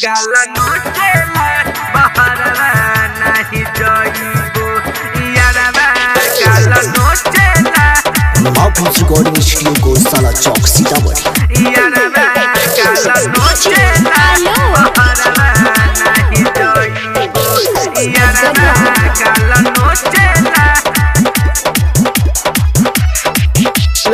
गाला नोचेला बहरवा नाही जइबो यारवा गाला नोचेला माफूज रिकॉर्डिंग स्टूडियो को साला चौक सीतामढ़ी यारवा गाला नोचेला बहरवा नाही जइबो यारवा गाला नोचेला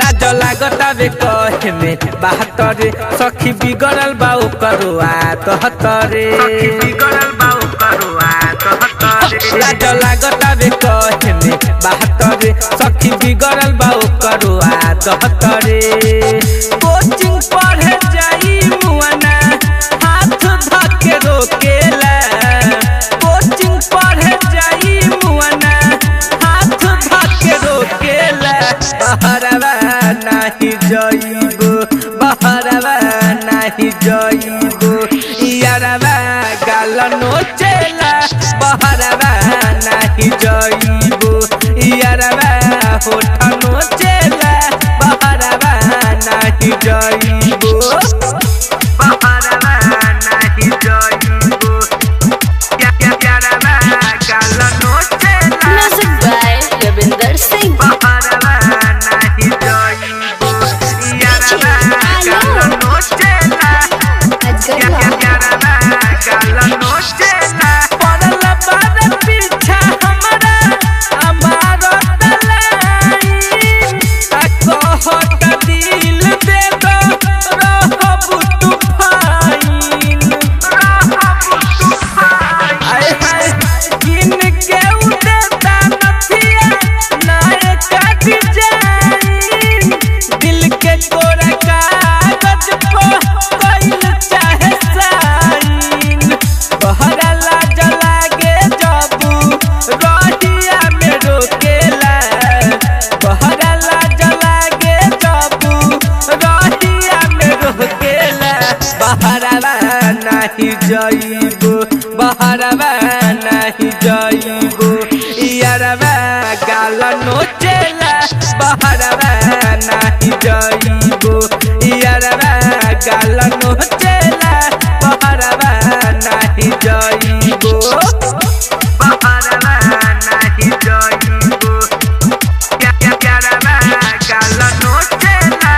लाज लागता बे कहे में बहत्तरे सखी बिगड़ल बाऊ करुआ तहतरे सखी बिगड़ल बाऊ करुआ तहतरे लाज लागता बे कहे में बहत्तरे सखी बिगड़ल बाऊ करुआ तहतरे कोचिंग पढ़े जाई मुआना हाथ धके रोकेला कोचिंग पढ़े जाई मुआना हाथ धके रोकेला बहरवा नाही जइबो बहरवा नाही जइबो यारवा गाल नोचेला बहरवा नाही जइबो यारवा होठ नोचेला बहरवा नाही जइबो बहरवा नाही जइबो यारवा गाल नोचेला Music by Ravinder Singh. बहरवा नाही जइबो यारवा गाल नोचेला यारवा गाल नोचेला पड़ल बार पीछा हमरा हमारो तलाई कहत दिल दे दो रहबु तू फाइन आय हाय किन के उदेता नथिया नाय काट जाइन दिल के कोरा कागज पर कइल चाहे साइन बहरला जलागे जबू रहिया में रोकेला बहरला जलागे जबू रहिया में रोकेला बहरवा नाही जइबो बहरवा नाही जइबो यारवा गाल नोचेला बहरवा नाही जइबो यारवा गाल नोचेला बहरवा नाही जइबो बहरवा नाही जइबो यारवा गाल नोचेला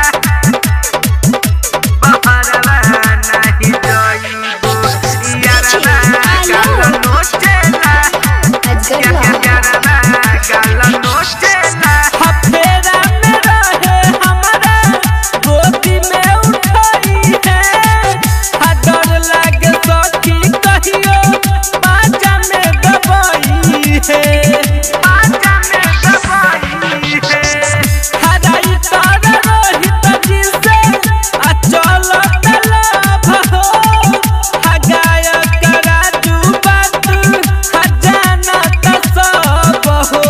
बहरवा नाही जइबो यारवा गाल नोचेला यारवा गाल नोचेला हफेरा में रहे हमरा गोदी में उठाई है डर लागे सखी कहियो बाजा में दबाई है बाजा में दबाई है हराई तार रोहित जी से चल तलब हो गायक राजू बात खजाना सब हो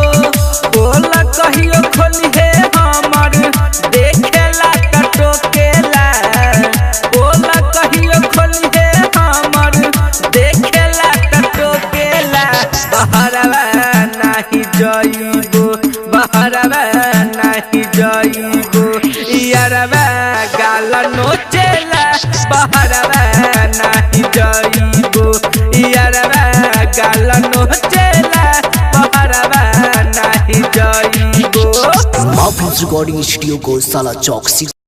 बोल कहियो खोली है हमर देखेला कटोकेला बोल कहियो खोली है हमर देखेला कटोकेला बहरवा नाही जइबो बहरवा नाही जइबो यारवा गाल नोचेला बहरवा नाही जइबो यारवा गाल नोचेला बहरवा नाही जइबो माफूज रिकॉर्डिंग स्टूडियो को साला चौक